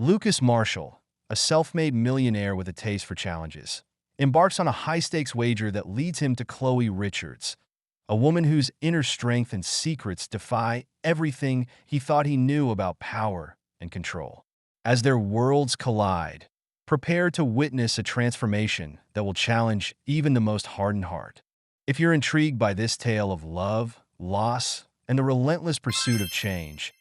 Lucas Marshall, a self-made millionaire with a taste for challenges, embarks on a high-stakes wager that leads him to Chloe Richards, a woman whose inner strength and secrets defy everything he thought he knew about power and control. As their worlds collide, prepare to witness a transformation that will challenge even the most hardened heart. If you're intrigued by this tale of love, loss, and the relentless pursuit of change,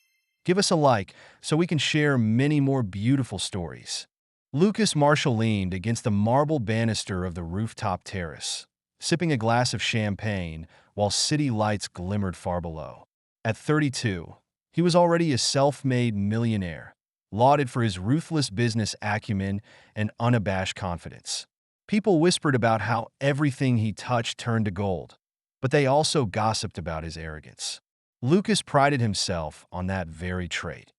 give us a like so we can share many more beautiful stories. Lucas Marshall leaned against the marble banister of the rooftop terrace, sipping a glass of champagne while city lights glimmered far below. At 32, he was already a self-made millionaire, lauded for his ruthless business acumen and unabashed confidence. People whispered about how everything he touched turned to gold, but they also gossiped about his arrogance. Lucas prided himself on that very trait.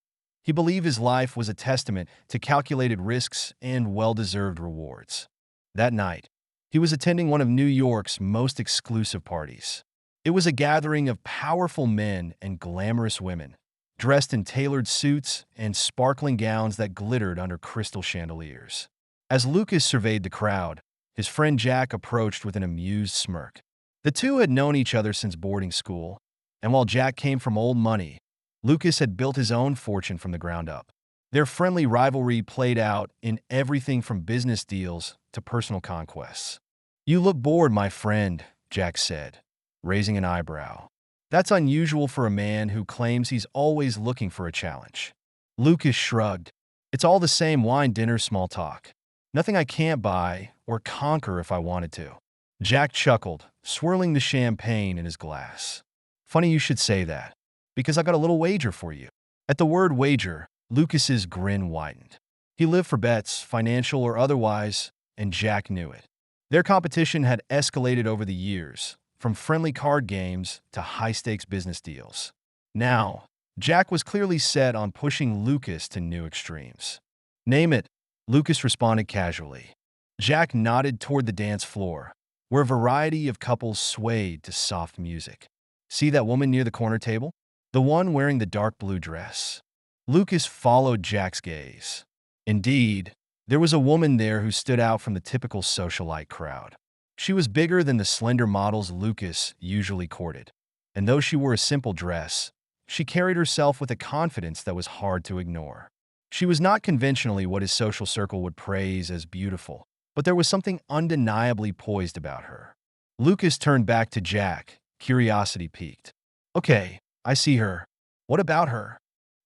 He believed his life was a testament to calculated risks and well-deserved rewards. That night, he was attending one of New York's most exclusive parties. It was a gathering of powerful men and glamorous women, dressed in tailored suits and sparkling gowns that glittered under crystal chandeliers. As Lucas surveyed the crowd, his friend Jack approached with an amused smirk. The two had known each other since boarding school, and while Jack came from old money, Lucas had built his own fortune from the ground up. Their friendly rivalry played out in everything from business deals to personal conquests. "You look bored, my friend," Jack said, raising an eyebrow. That's unusual for a man who claims he's always looking for a challenge. Lucas shrugged. "It's all the same wine, dinner, small talk. Nothing I can't buy or conquer if I wanted to." Jack chuckled, swirling the champagne in his glass. "Funny you should say that, because I got a little wager for you." At the word wager, Lucas's grin widened. He lived for bets, financial or otherwise, and Jack knew it. Their competition had escalated over the years, from friendly card games to high-stakes business deals. Now, Jack was clearly set on pushing Lucas to new extremes. "Name it," Lucas responded casually. Jack nodded toward the dance floor, where a variety of couples swayed to soft music. "See that woman near the corner table? The one wearing the dark blue dress?" Lucas followed Jack's gaze. Indeed, there was a woman there who stood out from the typical socialite crowd. She was bigger than the slender models Lucas usually courted, and though she wore a simple dress, she carried herself with a confidence that was hard to ignore. She was not conventionally what his social circle would praise as beautiful, but there was something undeniably poised about her. Lucas turned back to Jack, curiosity piqued. "Okay, I see her. What about her?"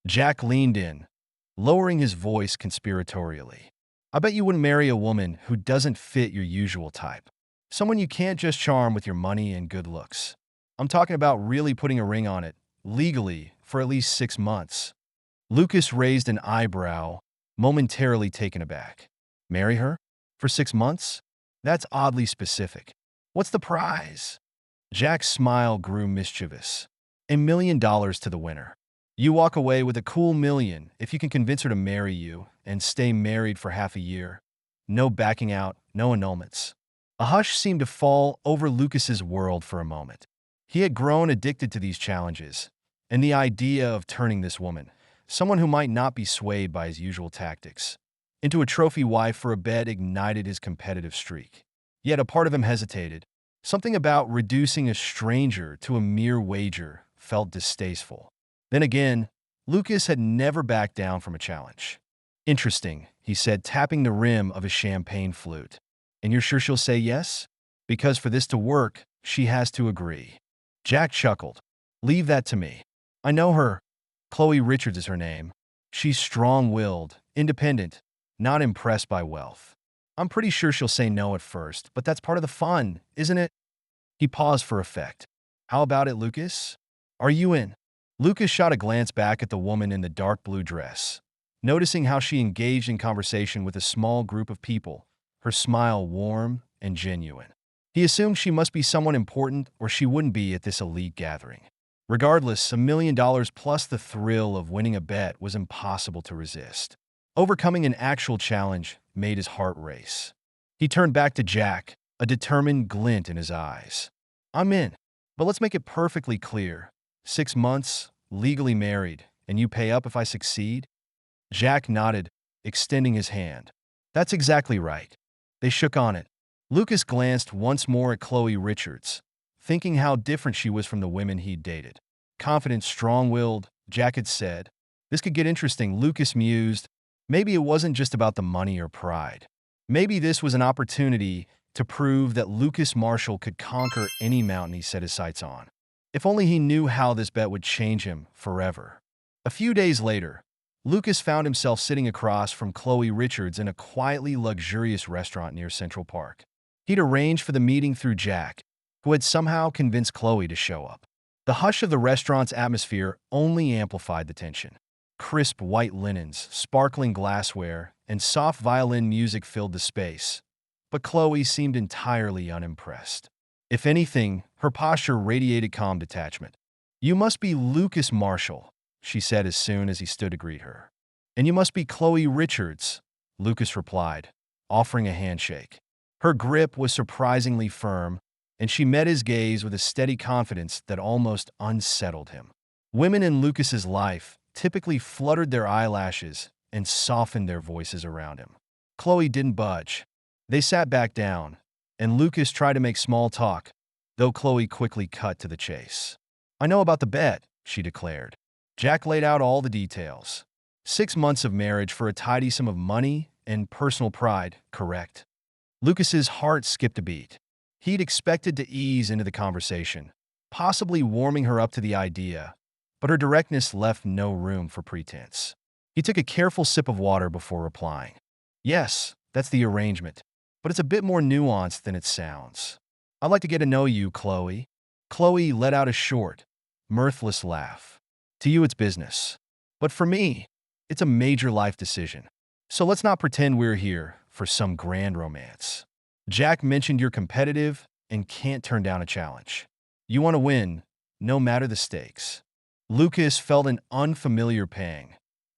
Jack leaned in, lowering his voice conspiratorially. "I bet you wouldn't marry a woman who doesn't fit your usual type. Someone you can't just charm with your money and good looks. I'm talking about really putting a ring on it, legally, for at least 6 months." Lucas raised an eyebrow, momentarily taken aback. "Marry her? For 6 months? That's oddly specific. What's the prize?" Jack's smile grew mischievous. $1 million to the winner. You walk away with a cool million if you can convince her to marry you and stay married for half a year. No backing out, no annulments. A hush seemed to fall over Lucas's world for a moment. He had grown addicted to these challenges, and the idea of turning this woman, someone who might not be swayed by his usual tactics, into a trophy wife for a bet ignited his competitive streak. Yet a part of him hesitated. Something about reducing a stranger to a mere wager felt distasteful. Then again, Lucas had never backed down from a challenge. "Interesting," he said, tapping the rim of his champagne flute. "And you're sure she'll say yes? Because for this to work, she has to agree." Jack chuckled. "Leave that to me. I know her. Chloe Richards is her name. She's strong-willed, independent, not impressed by wealth. I'm pretty sure she'll say no at first, but that's part of the fun, isn't it?" He paused for effect. "How about it, Lucas? Are you in?" Lucas shot a glance back at the woman in the dark blue dress, noticing how she engaged in conversation with a small group of people, her smile warm and genuine. He assumed she must be someone important or she wouldn't be at this elite gathering. Regardless, $1 million plus the thrill of winning a bet was impossible to resist. Overcoming an actual challenge made his heart race. He turned back to Jack, a determined glint in his eyes. "I'm in, but let's make it perfectly clear. 6 months, legally married, and you pay up if I succeed?" Jack nodded, extending his hand. That's exactly right. They shook on it. Lucas glanced once more at Chloe Richards, thinking how different she was from the women he'd dated. Confident, strong-willed, Jack had said. This could get interesting, Lucas mused. Maybe it wasn't just about the money or pride. Maybe this was an opportunity to prove that Lucas Marshall could conquer any mountain he set his sights on. If only he knew how this bet would change him forever. A few days later, Lucas found himself sitting across from Chloe Richards in a quietly luxurious restaurant near Central Park. He'd arranged for the meeting through Jack, who had somehow convinced Chloe to show up. The hush of the restaurant's atmosphere only amplified the tension. Crisp white linens, sparkling glassware, and soft violin music filled the space, but Chloe seemed entirely unimpressed. If anything, her posture radiated calm detachment. "You must be Lucas Marshall," she said as soon as he stood to greet her. "And you must be Chloe Richards," Lucas replied, offering a handshake. Her grip was surprisingly firm, and she met his gaze with a steady confidence that almost unsettled him. Women in Lucas's life typically fluttered their eyelashes and softened their voices around him. Chloe didn't budge. They sat back down, and Lucas tried to make small talk, though Chloe quickly cut to the chase. "I know about the bet," she declared. Jack laid out all the details. 6 months of marriage for a tidy sum of money and personal pride, correct? Lucas's heart skipped a beat. He'd expected to ease into the conversation, possibly warming her up to the idea, but her directness left no room for pretense. He took a careful sip of water before replying. "Yes, that's the arrangement, but it's a bit more nuanced than it sounds. I'd like to get to know you, Chloe." Chloe let out a short, mirthless laugh. "To you, it's business. But for me, it's a major life decision. So let's not pretend we're here for some grand romance. Jack mentioned you're competitive and can't turn down a challenge. You want to win, no matter the stakes." Lucas felt an unfamiliar pang,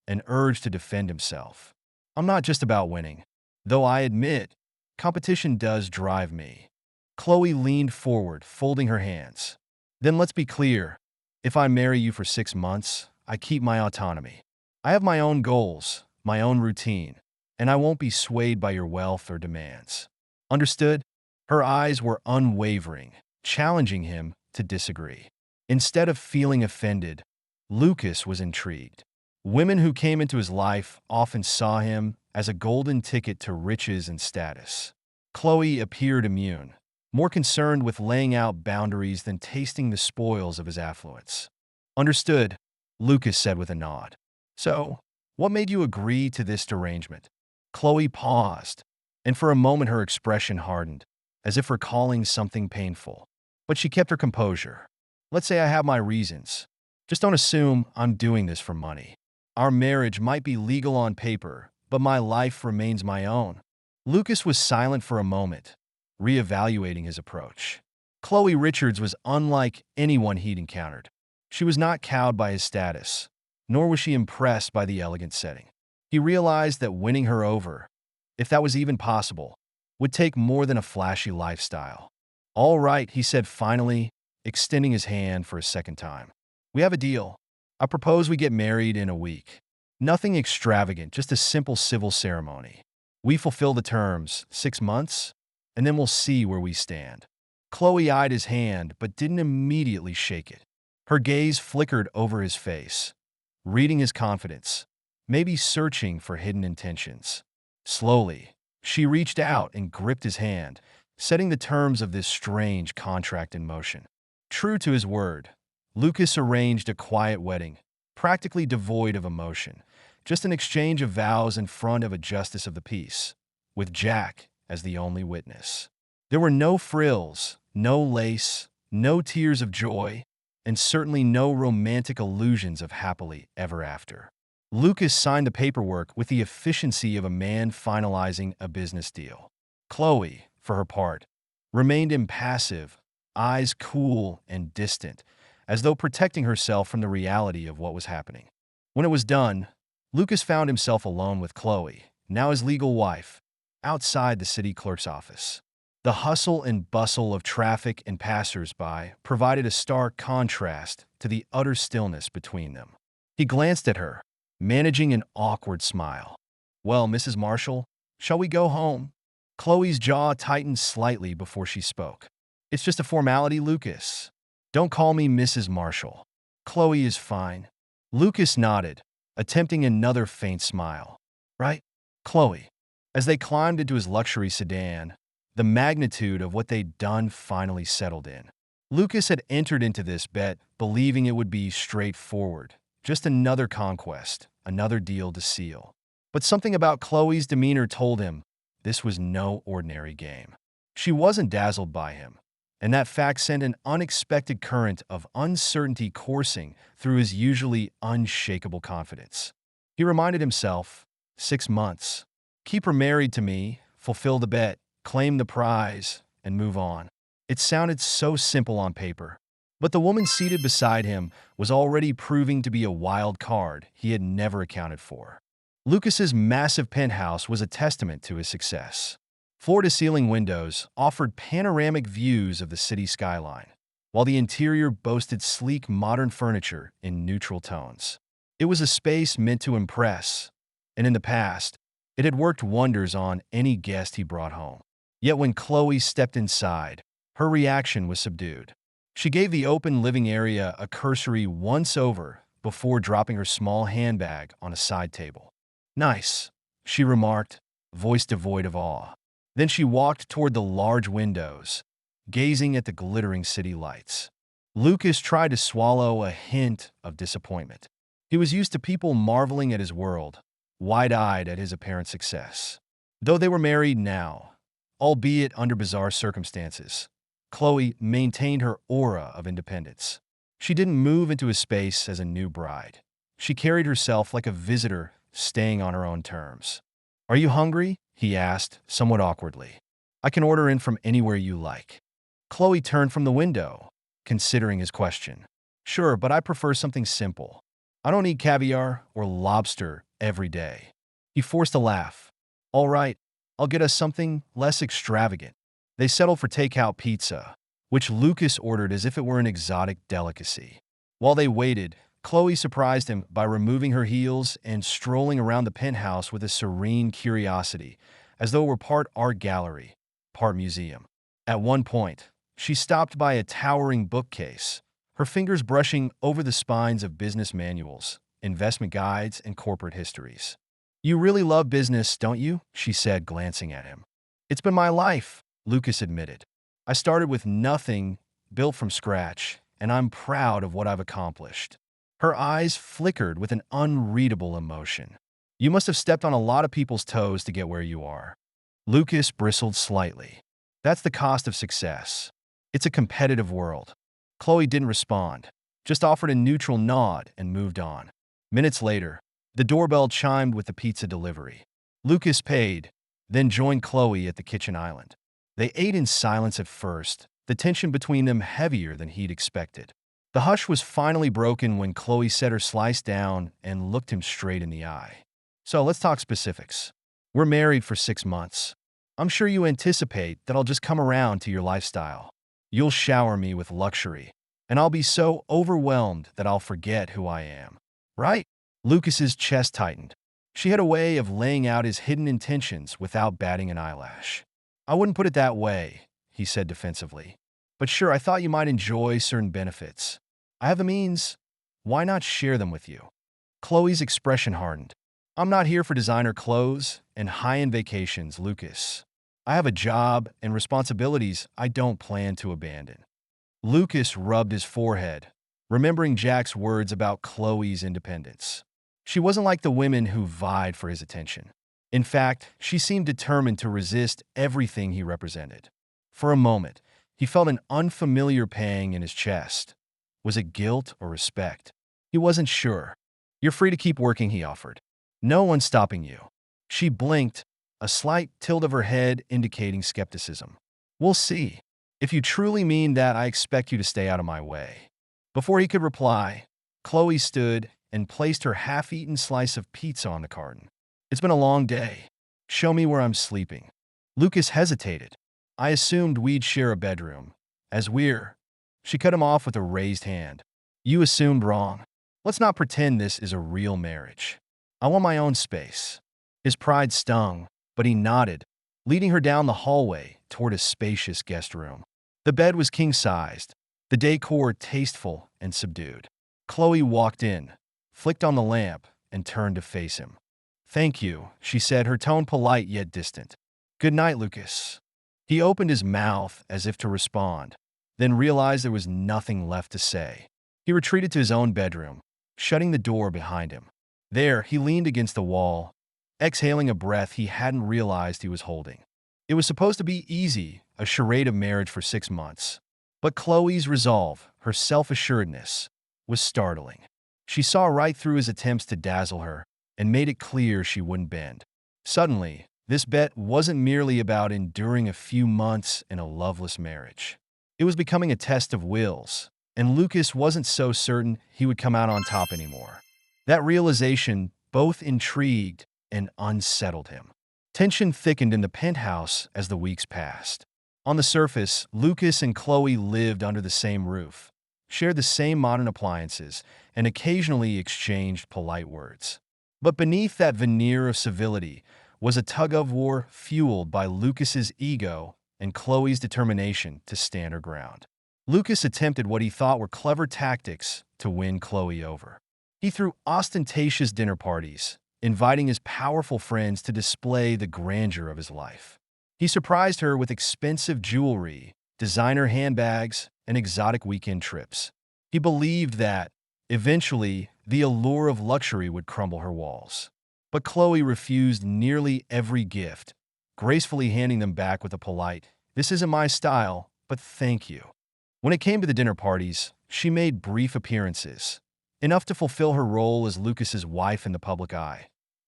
an urge to defend himself. "I'm not just about winning, though I admit, competition does drive me." Chloe leaned forward, folding her hands. "Then let's be clear. If I marry you for 6 months, I keep my autonomy. I have my own goals, my own routine, and I won't be swayed by your wealth or demands. Understood?" Her eyes were unwavering, challenging him to disagree. Instead of feeling offended, Lucas was intrigued. Women who came into his life often saw him as a golden ticket to riches and status. Chloe appeared immune, more concerned with laying out boundaries than tasting the spoils of his affluence. "Understood," Lucas said with a nod. "So, what made you agree to this arrangement?" Chloe paused, and for a moment her expression hardened, as if recalling something painful. But she kept her composure. "Let's say I have my reasons. Just don't assume I'm doing this for money. Our marriage might be legal on paper, but my life remains my own." Lucas was silent for a moment, reevaluating his approach. Chloe Richards was unlike anyone he'd encountered. She was not cowed by his status, nor was she impressed by the elegant setting. He realized that winning her over, if that was even possible, would take more than a flashy lifestyle. "All right," he said finally, extending his hand for a second time. "We have a deal. I propose we get married in a week. Nothing extravagant, just a simple civil ceremony. We fulfill the terms, 6 months, and then we'll see where we stand." Chloe eyed his hand but didn't immediately shake it. Her gaze flickered over his face, reading his confidence, maybe searching for hidden intentions. Slowly, she reached out and gripped his hand, setting the terms of this strange contract in motion. True to his word, Lucas arranged a quiet wedding, practically devoid of emotion, just an exchange of vows in front of a justice of the peace, with Jack as the only witness. There were no frills, no lace, no tears of joy, and certainly no romantic illusions of happily ever after. Lucas signed the paperwork with the efficiency of a man finalizing a business deal. Chloe, for her part, remained impassive, eyes cool and distant, as though protecting herself from the reality of what was happening. When it was done, Lucas found himself alone with Chloe, now his legal wife, outside the city clerk's office. The hustle and bustle of traffic and passers-by provided a stark contrast to the utter stillness between them. He glanced at her, managing an awkward smile. Well, Mrs. Marshall, shall we go home? Chloe's jaw tightened slightly before she spoke. It's just a formality, Lucas. Don't call me Mrs. Marshall. Chloe is fine. Lucas nodded, attempting another faint smile. Right? Chloe. As they climbed into his luxury sedan, the magnitude of what they'd done finally settled in. Lucas had entered into this bet believing it would be straightforward, just another conquest, another deal to seal. But something about Chloe's demeanor told him this was no ordinary game. She wasn't dazzled by him, and that fact sent an unexpected current of uncertainty coursing through his usually unshakable confidence. He reminded himself, 6 months. Keep her married to me, fulfill the bet, claim the prize, and move on. It sounded so simple on paper, but the woman seated beside him was already proving to be a wild card he had never accounted for. Lucas's massive penthouse was a testament to his success. Floor-to-ceiling windows offered panoramic views of the city skyline, while the interior boasted sleek modern furniture in neutral tones. It was a space meant to impress, and in the past, it had worked wonders on any guest he brought home. Yet when Chloe stepped inside, her reaction was subdued. She gave the open living area a cursory once-over before dropping her small handbag on a side table. Nice, she remarked, voice devoid of awe. Then she walked toward the large windows, gazing at the glittering city lights. Lucas tried to swallow a hint of disappointment. He was used to people marveling at his world, wide-eyed at his apparent success. Though they were married now, albeit under bizarre circumstances, Chloe maintained her aura of independence. She didn't move into his space as a new bride. She carried herself like a visitor staying on her own terms. Are you hungry? He asked, somewhat awkwardly. I can order in from anywhere you like. Chloe turned from the window, considering his question. Sure, but I prefer something simple. I don't eat caviar or lobster every day. He forced a laugh. All right, I'll get us something less extravagant. They settled for takeout pizza, which Lucas ordered as if it were an exotic delicacy. While they waited, Chloe surprised him by removing her heels and strolling around the penthouse with a serene curiosity, as though it were part art gallery, part museum. At one point, she stopped by a towering bookcase, her fingers brushing over the spines of business manuals, investment guides, and corporate histories. You really love business, don't you? She said, glancing at him. It's been my life, Lucas admitted. I started with nothing, built from scratch, and I'm proud of what I've accomplished. Her eyes flickered with an unreadable emotion. You must have stepped on a lot of people's toes to get where you are. Lucas bristled slightly. That's the cost of success. It's a competitive world. Chloe didn't respond, just offered a neutral nod and moved on. Minutes later, the doorbell chimed with the pizza delivery. Lucas paid, then joined Chloe at the kitchen island. They ate in silence at first, the tension between them heavier than he'd expected. The hush was finally broken when Chloe set her slice down and looked him straight in the eye. So let's talk specifics. We're married for 6 months. I'm sure you anticipate that I'll just come around to your lifestyle. You'll shower me with luxury, and I'll be so overwhelmed that I'll forget who I am. Right? Lucas's chest tightened. She had a way of laying out his hidden intentions without batting an eyelash. I wouldn't put it that way, he said defensively. But sure, I thought you might enjoy certain benefits. I have the means. Why not share them with you? Chloe's expression hardened. I'm not here for designer clothes and high-end vacations, Lucas. I have a job and responsibilities I don't plan to abandon. Lucas rubbed his forehead, remembering Jack's words about Chloe's independence. She wasn't like the women who vied for his attention. In fact, she seemed determined to resist everything he represented. For a moment, he felt an unfamiliar pang in his chest. Was it guilt or respect? He wasn't sure. You're free to keep working, he offered. No one's stopping you. She blinked, a slight tilt of her head indicating skepticism. We'll see. If you truly mean that, I expect you to stay out of my way. Before he could reply, Chloe stood and placed her half-eaten slice of pizza on the carton. It's been a long day. Show me where I'm sleeping. Lucas hesitated. I assumed we'd share a bedroom. As we're... She cut him off with a raised hand. You assumed wrong. Let's not pretend this is a real marriage. I want my own space. His pride stung, but he nodded, leading her down the hallway toward a spacious guest room. The bed was king-sized, the decor tasteful and subdued. Chloe walked in, flicked on the lamp, and turned to face him. "Thank you," she said, her tone polite yet distant. "Good night, Lucas." He opened his mouth as if to respond, then realized there was nothing left to say. He retreated to his own bedroom, shutting the door behind him. There, he leaned against the wall, exhaling a breath he hadn't realized he was holding. It was supposed to be easy, a charade of marriage for 6 months. But Chloe's resolve, her self-assuredness, was startling. She saw right through his attempts to dazzle her and made it clear she wouldn't bend. Suddenly, this bet wasn't merely about enduring a few months in a loveless marriage. It was becoming a test of wills, and Lucas wasn't so certain he would come out on top anymore. That realization both intrigued and unsettled him. Tension thickened in the penthouse as the weeks passed. On the surface, Lucas and Chloe lived under the same roof, shared the same modern appliances, and occasionally exchanged polite words. But beneath that veneer of civility was a tug-of-war fueled by Lucas's ego and Chloe's determination to stand her ground. Lucas attempted what he thought were clever tactics to win Chloe over. He threw ostentatious dinner parties, inviting his powerful friends to display the grandeur of his life. He surprised her with expensive jewelry, designer handbags, and exotic weekend trips. He believed that, eventually, the allure of luxury would crumble her walls. But Chloe refused nearly every gift, gracefully handing them back with a polite, "This isn't my style, but thank you." When it came to the dinner parties, she made brief appearances, enough to fulfill her role as Lucas's wife in the public eye.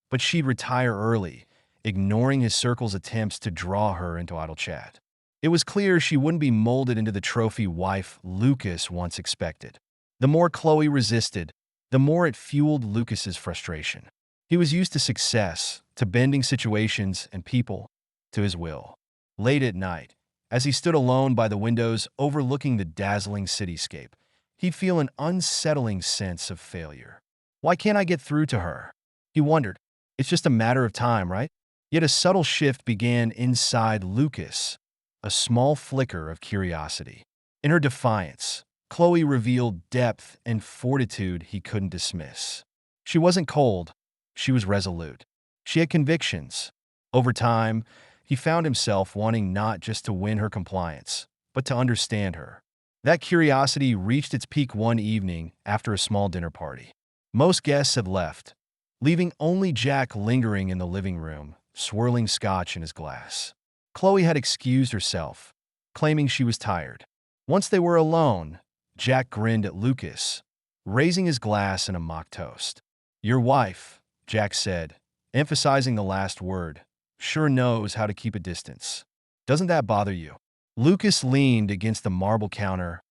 But she'd retire early, ignoring his circle's attempts to draw her into idle chat. It was clear she wouldn't be molded into the trophy wife Lucas once expected. The more Chloe resisted, the more it fueled Lucas's frustration. He was used to success, to bending situations and people to his will. Late at night, as he stood alone by the windows overlooking the dazzling cityscape, he'd feel an unsettling sense of failure. Why can't I get through to her? He wondered. It's just a matter of time, right? Yet a subtle shift began inside Lucas, a small flicker of curiosity. In her defiance, Chloe revealed depth and fortitude he couldn't dismiss. She wasn't cold, she was resolute. She had convictions. Over time, he found himself wanting not just to win her compliance, but to understand her. That curiosity reached its peak one evening after a small dinner party. Most guests had left, leaving only Jack lingering in the living room, swirling scotch in his glass. Chloe had excused herself, claiming she was tired. Once they were alone, Jack grinned at Lucas, raising his glass in a mock toast. "Your wife," Jack said, emphasizing the last word, "sure knows how to keep a distance. Doesn't that bother you?" Lucas leaned against the marble counter,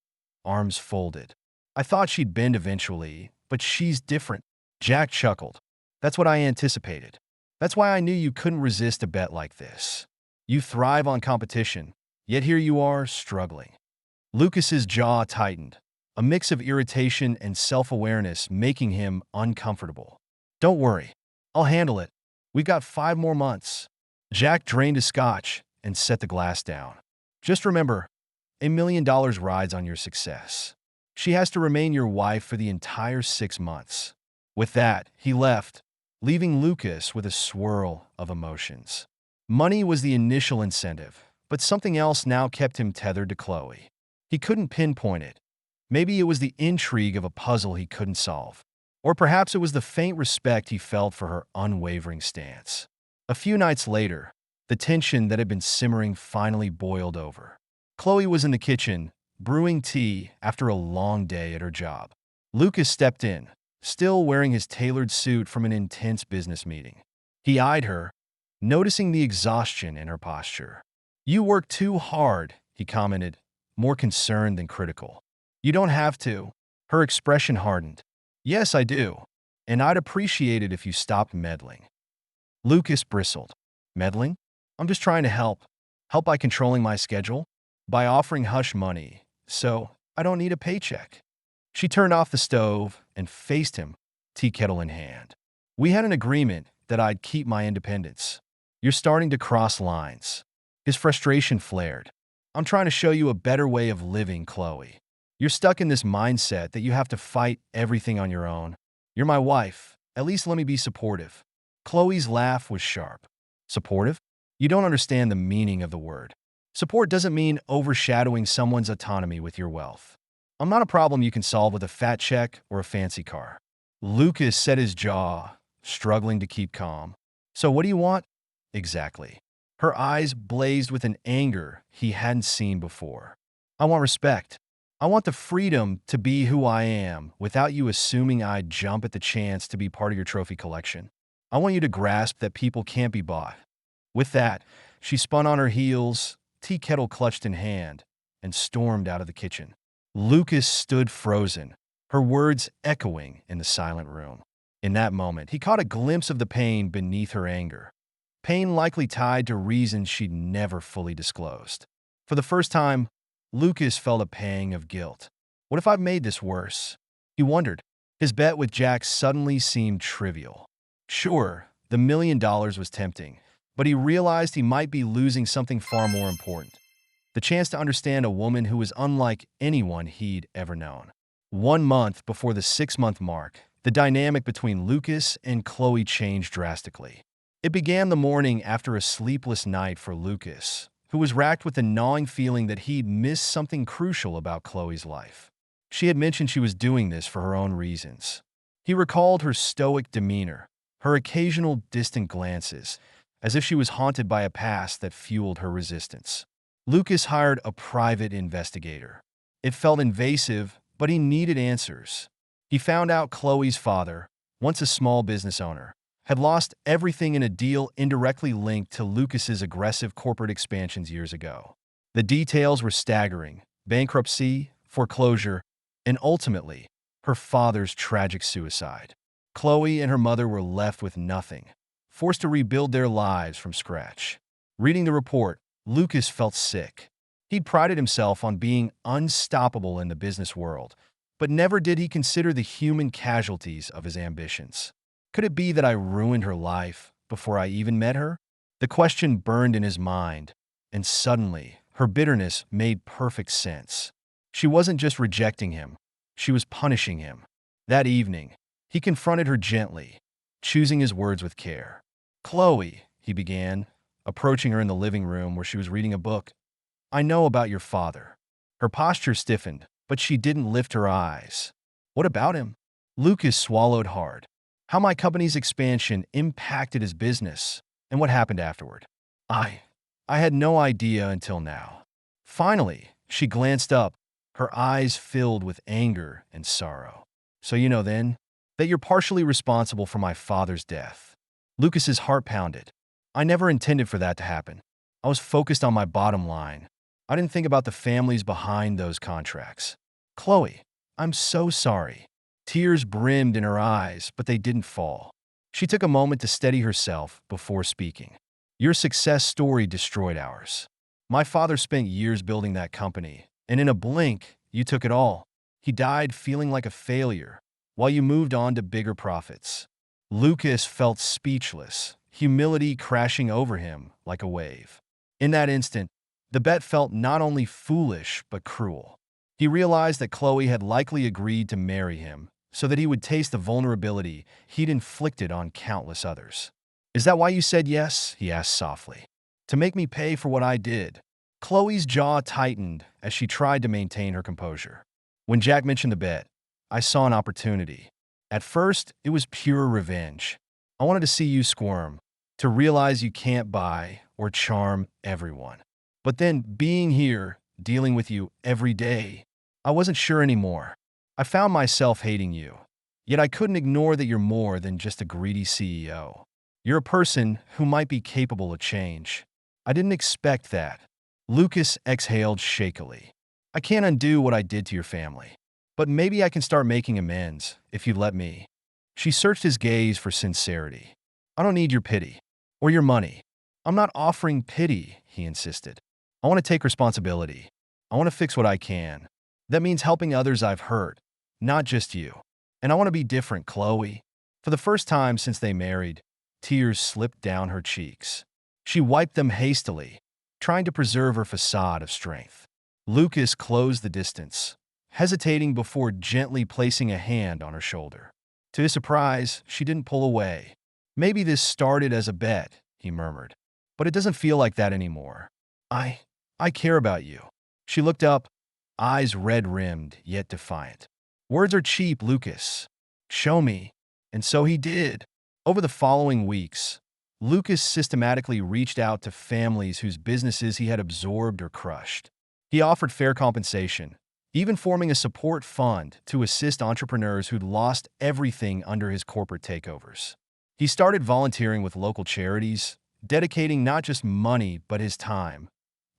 arms folded. "I thought she'd bend eventually, but she's different." Jack chuckled. "That's what I anticipated. That's why I knew you couldn't resist a bet like this. You thrive on competition, yet here you are, struggling." Lucas's jaw tightened, a mix of irritation and self-awareness making him uncomfortable. "Don't worry. I'll handle it. We've got 5 more months." Jack drained his scotch and set the glass down. "Just remember, $1 million rides on your success. She has to remain your wife for the entire 6 months." With that, he left, leaving Lucas with a swirl of emotions. Money was the initial incentive, but something else now kept him tethered to Chloe. He couldn't pinpoint it. Maybe it was the intrigue of a puzzle he couldn't solve. Or perhaps it was the faint respect he felt for her unwavering stance. A few nights later, the tension that had been simmering finally boiled over. Chloe was in the kitchen, brewing tea after a long day at her job. Lucas stepped in, still wearing his tailored suit from an intense business meeting. He eyed her, noticing the exhaustion in her posture. "You work too hard," he commented, more concerned than critical. "You don't have to." Her expression hardened. "Yes, I do. And I'd appreciate it if you stopped meddling." Lucas bristled. "Meddling? I'm just trying to help. Help by controlling my schedule? By offering hush money, so I don't need a paycheck." She turned off the stove and faced him, tea kettle in hand. "We had an agreement, that I'd keep my independence. You're starting to cross lines. His frustration flared. I'm trying to show you a better way of living, Chloe. You're stuck in this mindset that you have to fight everything on your own. You're my wife. At least let me be supportive. Chloe's laugh was sharp. Supportive? You don't understand the meaning of the word. Support doesn't mean overshadowing someone's autonomy with your wealth. I'm not a problem you can solve with a fat check or a fancy car. Lucas set his jaw, struggling to keep calm. So what do you want? Exactly. Her eyes blazed with an anger he hadn't seen before. I want respect. I want the freedom to be who I am without you assuming I'd jump at the chance to be part of your trophy collection. I want you to grasp that people can't be bought. With that, she spun on her heels, tea kettle clutched in hand, and stormed out of the kitchen. Lucas stood frozen, her words echoing in the silent room. In that moment, he caught a glimpse of the pain beneath her anger. Pain likely tied to reasons she'd never fully disclosed. For the first time, Lucas felt a pang of guilt. What if I've made this worse? He wondered. His bet with Jack suddenly seemed trivial. Sure, the $1 million was tempting, but he realized he might be losing something far more important. The chance to understand a woman who was unlike anyone he'd ever known. 1 month before the 6-month mark, the dynamic between Lucas and Chloe changed drastically. It began the morning after a sleepless night for Lucas, who was racked with a gnawing feeling that he'd missed something crucial about Chloe's life. She had mentioned she was doing this for her own reasons. He recalled her stoic demeanor, her occasional distant glances, as if she was haunted by a past that fueled her resistance. Lucas hired a private investigator. It felt invasive, but he needed answers. He found out Chloe's father, once a small business owner, had lost everything in a deal indirectly linked to Lucas's aggressive corporate expansions years ago. The details were staggering: bankruptcy, foreclosure, and ultimately, her father's tragic suicide. Chloe and her mother were left with nothing, forced to rebuild their lives from scratch. Reading the report, Lucas felt sick. He'd prided himself on being unstoppable in the business world, but never did he consider the human casualties of his ambitions. Could it be that I ruined her life before I even met her? The question burned in his mind, and suddenly, her bitterness made perfect sense. She wasn't just rejecting him, she was punishing him. That evening, he confronted her gently, choosing his words with care. "Chloe," he began, approaching her in the living room where she was reading a book. "I know about your father." Her posture stiffened, but she didn't lift her eyes. "What about him?" Lucas swallowed hard. "How my company's expansion impacted his business, and what happened afterward. I had no idea until now." Finally, she glanced up, her eyes filled with anger and sorrow. "So you know then, that you're partially responsible for my father's death." Lucas's heart pounded. "I never intended for that to happen. I was focused on my bottom line. I didn't think about the families behind those contracts." "Chloe, I'm so sorry." Tears brimmed in her eyes, but they didn't fall. She took a moment to steady herself before speaking. "Your success story destroyed ours. My father spent years building that company, and in a blink, you took it all. He died feeling like a failure, while you moved on to bigger profits." Lucas felt speechless, humility crashing over him like a wave. In that instant, the bet felt not only foolish but cruel. He realized that Chloe had likely agreed to marry him so that he would taste the vulnerability he'd inflicted on countless others. "Is that why you said yes?" he asked softly. "To make me pay for what I did?" Chloe's jaw tightened as she tried to maintain her composure. "When Jack mentioned the bet, I saw an opportunity. At first, it was pure revenge. I wanted to see you squirm, to realize you can't buy or charm everyone. But then, being here, dealing with you every day, I wasn't sure anymore. I found myself hating you. Yet I couldn't ignore that you're more than just a greedy CEO. You're a person who might be capable of change. I didn't expect that." Lucas exhaled shakily. "I can't undo what I did to your family. But maybe I can start making amends, if you'd let me." She searched his gaze for sincerity. "I don't need your pity. Or your money." "I'm not offering pity," he insisted. "I want to take responsibility. I want to fix what I can. That means helping others I've hurt, not just you. And I want to be different, Chloe." For the first time since they married, Tears slipped down her cheeks. She wiped them hastily, trying to preserve her facade of strength. Lucas closed the distance, hesitating before gently placing a hand on her shoulder. To his surprise, she didn't pull away. "Maybe this started as a bet," he murmured. "But it doesn't feel like that anymore. I I care about you." She looked up, eyes red-rimmed yet defiant. "Words are cheap, Lucas. Show me." And so he did. Over the following weeks, Lucas systematically reached out to families whose businesses he had absorbed or crushed. He offered fair compensation, even forming a support fund to assist entrepreneurs who'd lost everything under his corporate takeovers. He started volunteering with local charities, dedicating not just money but his time,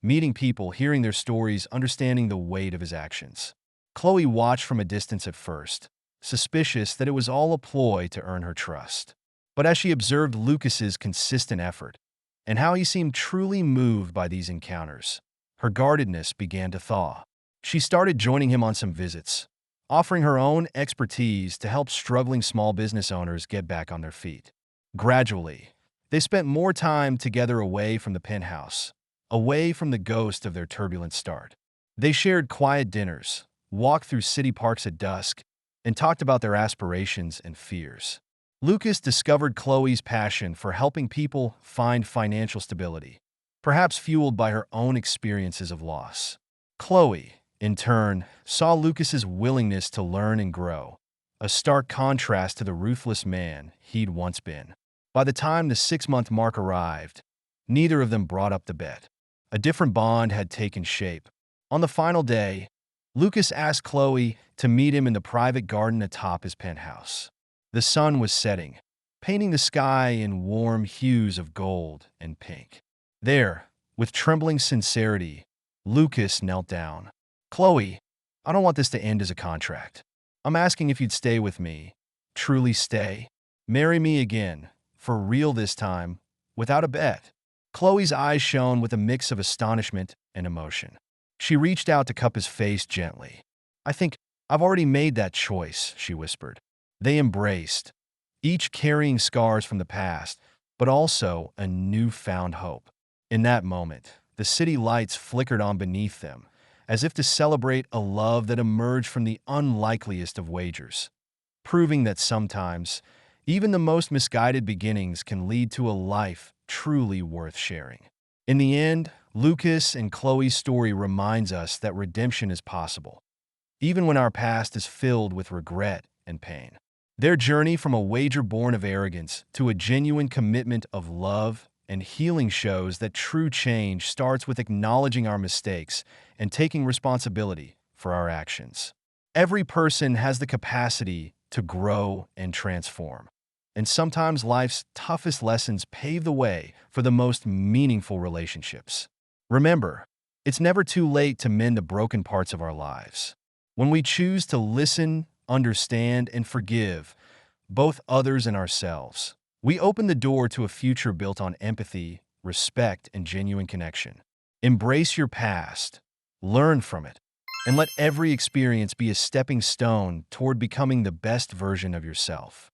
meeting people, hearing their stories, understanding the weight of his actions. Chloe watched from a distance at first, suspicious that it was all a ploy to earn her trust. But as she observed Lucas's consistent effort and how he seemed truly moved by these encounters, her guardedness began to thaw. She started joining him on some visits, offering her own expertise to help struggling small business owners get back on their feet. Gradually, they spent more time together away from the penthouse, away from the ghost of their turbulent start. They shared quiet dinners, walked through city parks at dusk, and talked about their aspirations and fears. Lucas discovered Chloe's passion for helping people find financial stability, perhaps fueled by her own experiences of loss. Chloe, in turn, saw Lucas's willingness to learn and grow, a stark contrast to the ruthless man he'd once been. By the time the 6-month mark arrived, neither of them brought up the bet. A different bond had taken shape. On the final day, Lucas asked Chloe to meet him in the private garden atop his penthouse. The sun was setting, painting the sky in warm hues of gold and pink. There, with trembling sincerity, Lucas knelt down. "Chloe, I don't want this to end as a contract. I'm asking if you'd stay with me. Truly stay. Marry me again, for real this time, without a bet." Chloe's eyes shone with a mix of astonishment and emotion. She reached out to cup his face gently. "I think I've already made that choice," she whispered. They embraced, each carrying scars from the past, but also a newfound hope. In that moment, the city lights flickered on beneath them, as if to celebrate a love that emerged from the unlikeliest of wagers, proving that sometimes, even the most misguided beginnings can lead to a life truly worth sharing. In the end, Lucas and Chloe's story reminds us that redemption is possible, even when our past is filled with regret and pain. Their journey from a wager born of arrogance to a genuine commitment of love and healing shows that true change starts with acknowledging our mistakes and taking responsibility for our actions. Every person has the capacity to grow and transform, and sometimes life's toughest lessons pave the way for the most meaningful relationships. Remember, it's never too late to mend the broken parts of our lives. When we choose to listen, understand, and forgive both others and ourselves, we open the door to a future built on empathy, respect, and genuine connection. Embrace your past, learn from it, and let every experience be a stepping stone toward becoming the best version of yourself.